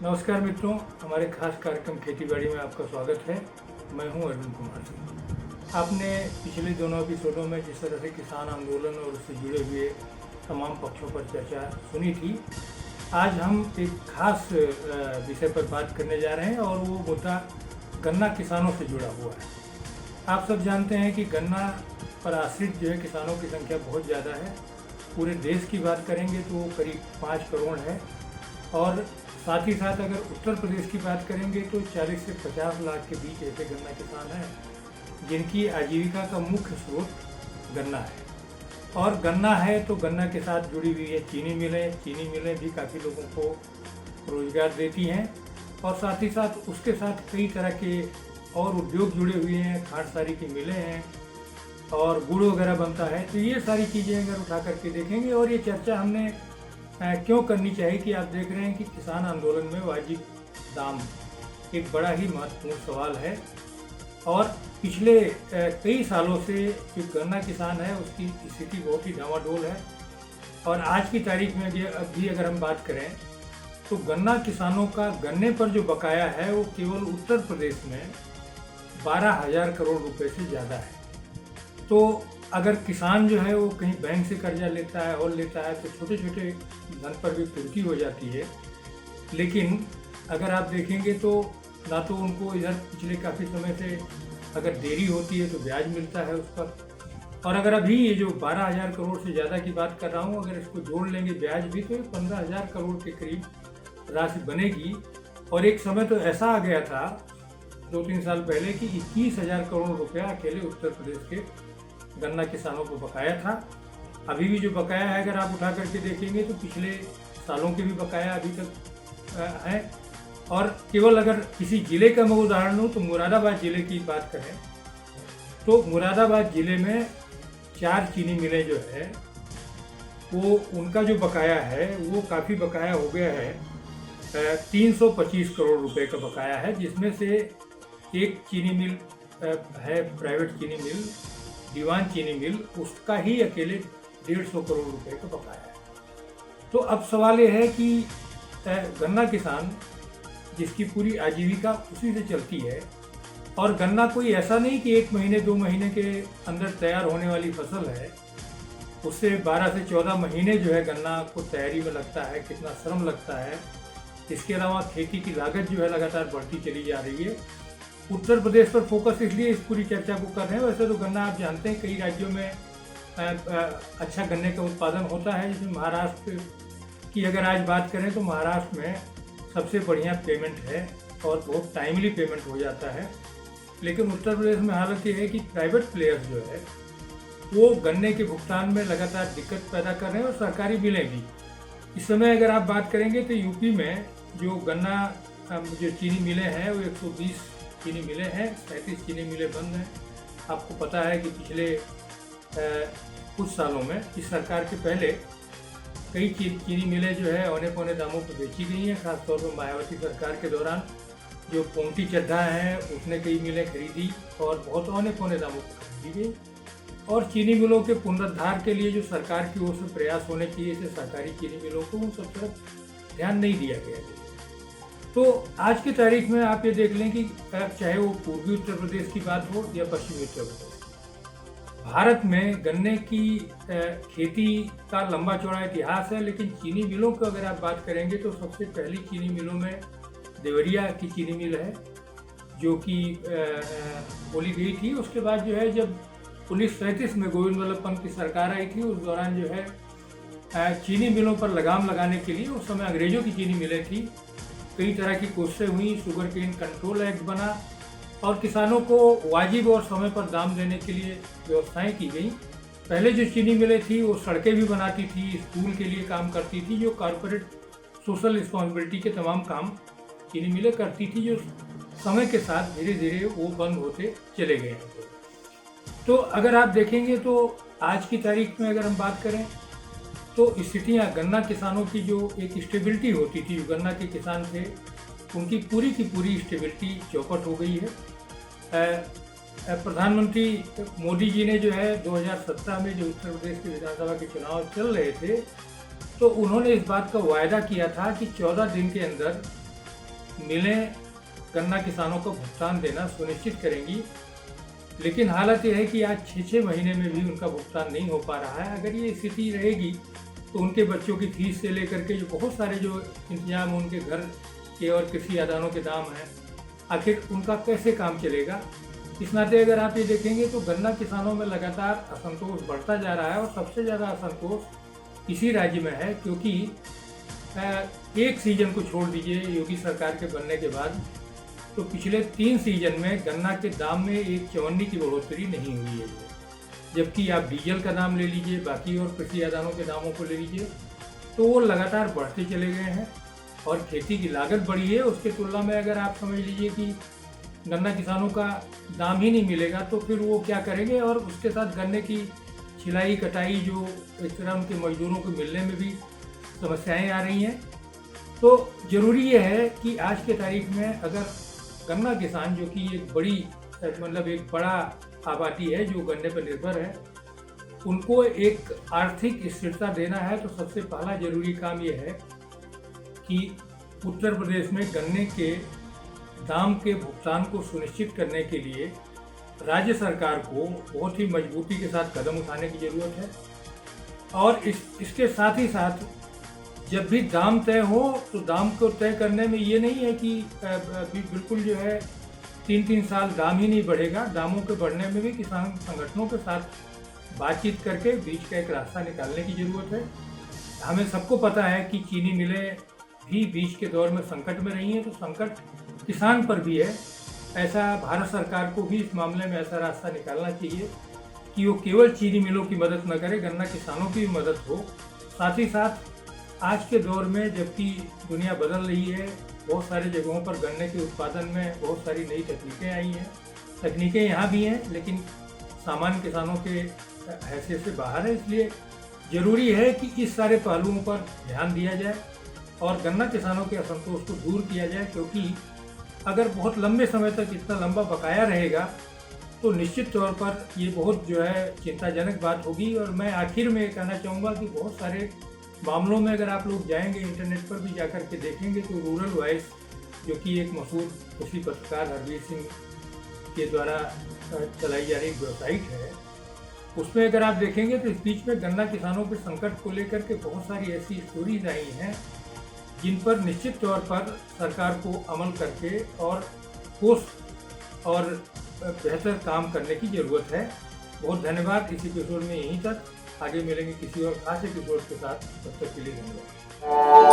नमस्कार मित्रों, हमारे खास कार्यक्रम खेती बाड़ी में आपका स्वागत है। मैं हूं अरविंद कुमार सिंह। आपने पिछले दोनों एपिसोडों में जिस तरह से किसान आंदोलन और उससे जुड़े हुए तमाम पक्षों पर चर्चा सुनी थी, आज हम एक खास विषय पर बात करने जा रहे हैं और वो मुद्दा गन्ना किसानों से जुड़ा हुआ है। आप सब जानते हैं कि गन्ना पर आश्रित जो है किसानों की संख्या बहुत ज़्यादा है। पूरे देश की बात करेंगे तो वो करीब 5 करोड़ है और साथ ही साथ अगर उत्तर प्रदेश की बात करेंगे तो 40 से 50 लाख के बीच ऐसे गन्ना किसान हैं जिनकी आजीविका का मुख्य स्रोत गन्ना है। और गन्ना है तो गन्ना के साथ जुड़ी हुई है चीनी मिलें भी काफ़ी लोगों को रोजगार देती हैं और साथ ही साथ उसके साथ कई तरह के और उद्योग जुड़े हुए हैं। खांड सारी की मिलें हैं और गुड़ वगैरह बनता है। तो ये सारी चीज़ें अगर उठा करके देखेंगे और ये चर्चा हमने क्यों करनी चाहिए कि आप देख रहे हैं कि किसान आंदोलन में वाजिब दाम एक बड़ा ही महत्वपूर्ण सवाल है और पिछले कई सालों से जो गन्ना किसान है उसकी स्थिति बहुत ही डामाडोल है। और आज की तारीख में भी अगर हम बात करें तो गन्ना किसानों का गन्ने पर जो बकाया है वो केवल उत्तर प्रदेश में 12,000 करोड़ रुपए से ज़्यादा है। तो अगर किसान जो है वो कहीं बैंक से कर्जा लेता है और लेता है तो छोटे छोटे धन पर भी पूर्ति हो जाती है। लेकिन अगर आप देखेंगे तो ना तो उनको इधर पिछले काफ़ी समय से अगर देरी होती है तो ब्याज मिलता है उस पर, और अगर अभी ये जो 12,000 करोड़ से ज़्यादा की बात कर रहा हूँ अगर इसको जोड़ लेंगे ब्याज भी तो 15,000 करोड़ के करीब राशि बनेगी। और एक समय तो ऐसा आ गया था 2-3 साल पहले कि 21,000 करोड़ रुपया अकेले उत्तर प्रदेश के गन्ना किसानों को बकाया था। अभी भी जो बकाया है अगर आप उठा करके देखेंगे तो पिछले सालों के भी बकाया अभी तक है। और केवल अगर किसी ज़िले का मैं उदाहरण लूँ तो मुरादाबाद ज़िले की बात करें तो मुरादाबाद ज़िले में 4 चीनी मिलें जो है वो उनका जो बकाया है वो काफ़ी बकाया हो गया है। 325 करोड़ रुपए का बकाया है, जिसमें से एक चीनी मिल है प्राइवेट चीनी मिल, दीवान चीनी मिल, उसका ही अकेले 150 करोड़ रुपए का बकाया है। तो अब सवाल ये है कि गन्ना किसान जिसकी पूरी आजीविका उसी से चलती है और गन्ना कोई ऐसा नहीं कि 1 महीने 2 महीने के अंदर तैयार होने वाली फसल है, उससे 12 से 14 महीने जो है गन्ना को तैयारी में लगता है, कितना श्रम लगता है। इसके अलावा खेती की लागत जो है लगातार बढ़ती चली जा रही है। उत्तर प्रदेश पर फोकस इसलिए इस पूरी चर्चा को कर रहे हैं। वैसे तो गन्ना आप जानते हैं कई राज्यों में अच्छा गन्ने का उत्पादन होता है। जिसमें महाराष्ट्र की अगर आज बात करें तो महाराष्ट्र में सबसे बढ़िया पेमेंट है और बहुत टाइमली पेमेंट हो जाता है। लेकिन उत्तर प्रदेश में हालत ये है कि प्राइवेट प्लेयर्स जो है वो गन्ने के भुगतान में लगातार दिक्कत पैदा कर रहे हैं और सरकारी बिलें भी। इस समय अगर आप बात करेंगे तो यूपी में जो गन्ना जो चीनी मिलें हैं वो 120 चीनी मिलें हैं, 37 चीनी मिलें बंद हैं। आपको पता है कि पिछले कुछ सालों में इस सरकार के पहले कई चीनी मिलें जो है औने पौने दामों पर बेची गई हैं। खासतौर पर मायावती सरकार के दौरान जो पोंटी चड्ढा हैं उसने कई मिलें खरीदी और बहुत औने पौने दामों पर खरीदी गई। और चीनी मिलों के पुनरुद्धार के लिए जो सरकार की ओर से प्रयास होने चाहिए थे सरकारी चीनी मिलों को, उन सब तरफ ध्यान नहीं दिया गया। तो आज की तारीख में आप ये देख लें कि चाहे वो पूर्वी उत्तर प्रदेश की बात हो या पश्चिमी उत्तर प्रदेश, भारत में गन्ने की खेती का लंबा चौड़ा इतिहास है। लेकिन चीनी मिलों की अगर आप बात करेंगे तो सबसे पहली चीनी मिलों में देवरिया की चीनी मिल है जो कि बोली गई थी। उसके बाद जो है जब 1937 में गोविंद वल्लभ पंत की सरकार आई थी उस दौरान जो है चीनी मिलों पर लगाम लगाने के लिए उस समय अंग्रेजों की चीनी मिलें थी। कई तरह की कोशिशें हुई, शुगर केन कंट्रोल एक्ट बना और किसानों को वाजिब और समय पर दाम देने के लिए व्यवस्थाएं की गई। पहले जो चीनी मिलें थी वो सड़कें भी बनाती थी, स्कूल के लिए काम करती थी, जो कॉरपोरेट सोशल रिस्पॉन्सिबिलिटी के तमाम काम चीनी मिलें करती थी, जो समय के साथ धीरे धीरे वो बंद होते चले गए। तो अगर आप देखेंगे तो आज की तारीख में अगर हम बात करें तो स्थितियाँ गन्ना किसानों की जो एक स्टेबिलिटी होती थी, जो गन्ना के किसान थे उनकी पूरी की पूरी स्टेबिलिटी चौपट हो गई है। प्रधानमंत्री मोदी जी ने जो है 2017 में जो उत्तर प्रदेश के विधानसभा के चुनाव चल रहे थे तो उन्होंने इस बात का वायदा किया था कि 14 दिन के अंदर मिलें गन्ना किसानों को भुगतान देना सुनिश्चित करेंगी। लेकिन हालत यह है कि आज 6-6 महीने में भी उनका भुगतान नहीं हो पा रहा है। अगर ये स्थिति रहेगी तो उनके बच्चों की फीस से लेकर के जो बहुत सारे जो इंतजाम उनके घर के और कृषि आदानों के दाम हैं, आखिर उनका कैसे काम चलेगा। इस नाते अगर आप ये देखेंगे तो गन्ना किसानों में लगातार असंतोष बढ़ता जा रहा है और सबसे ज़्यादा असंतोष इसी राज्य में है, क्योंकि एक सीजन को छोड़ दीजिए योगी सरकार के बनने के बाद, तो पिछले 3 सीजन में गन्ना के दाम में एक चवन्नी की बढ़ोतरी नहीं हुई है। जबकि आप डीजल का दाम ले लीजिए, बाकी और कृषि आदानों के दामों को ले लीजिए, तो वो लगातार बढ़ते चले गए हैं और खेती की लागत बढ़ी है। उसके तुलना में अगर आप समझ लीजिए कि गन्ना किसानों का दाम ही नहीं मिलेगा तो फिर वो क्या करेंगे, और उसके साथ गन्ने की छिलाई कटाई जो इस तरह उनके मजदूरों को मिलने में भी समस्याएं आ रही हैं। तो ज़रूरी ये है कि आज के तारीख में अगर गन्ना किसान, जो कि एक बड़ी मतलब एक बड़ा आबादी है जो गन्ने पर निर्भर है, उनको एक आर्थिक स्थिरता देना है, तो सबसे पहला जरूरी काम ये है कि उत्तर प्रदेश में गन्ने के दाम के भुगतान को सुनिश्चित करने के लिए राज्य सरकार को बहुत ही मजबूती के साथ कदम उठाने की ज़रूरत है। और इसके साथ ही साथ जब भी दाम तय हो तो दाम को तय करने में ये नहीं है कि बिल्कुल जो है 3-3 साल दाम ही नहीं बढ़ेगा। दामों के बढ़ने में भी किसान संगठनों के साथ बातचीत करके बीच का एक रास्ता निकालने की ज़रूरत है। हमें सबको पता है कि चीनी मिलें भी बीच के दौर में संकट में रही हैं, तो संकट किसान पर भी है। ऐसा भारत सरकार को भी इस मामले में ऐसा रास्ता निकालना चाहिए कि वो केवल चीनी मिलों की मदद न करे, गन्ना किसानों की भी मदद हो। साथ ही साथ आज के दौर में जबकि दुनिया बदल रही है, बहुत सारी जगहों पर गन्ने के उत्पादन में बहुत सारी नई तकनीकें आई हैं। तकनीकें यहाँ भी हैं लेकिन सामान्य किसानों के हैसियत से बाहर है, इसलिए ज़रूरी है कि इस सारे पहलुओं पर ध्यान दिया जाए और गन्ना किसानों के असंतोष को दूर किया जाए। क्योंकि अगर बहुत लंबे समय तक इतना लंबा बकाया रहेगा तो निश्चित तौर पर ये बहुत जो है चिंताजनक बात होगी। और मैं आखिर में कहना चाहूँगा कि बहुत सारे मामलों में अगर आप लोग जाएंगे, इंटरनेट पर भी जाकर के देखेंगे, तो रूरल वॉइस जो कि एक मशहूर कृषि पत्रकार हरवीर सिंह के द्वारा चलाई जा रही एक वेबसाइट है, उसमें अगर आप देखेंगे तो इस बीच में गन्ना किसानों के संकट को लेकर के बहुत सारी ऐसी स्टोरीज आई हैं जिन पर निश्चित तौर पर सरकार को अमल करके और ठोस और बेहतर काम करने की ज़रूरत है। बहुत धन्यवाद। इस एपिसोड में यहीं तक, आगे मिलेंगे किसी और खास एपिसोड के साथ। तब तक के लिए धन्यवाद।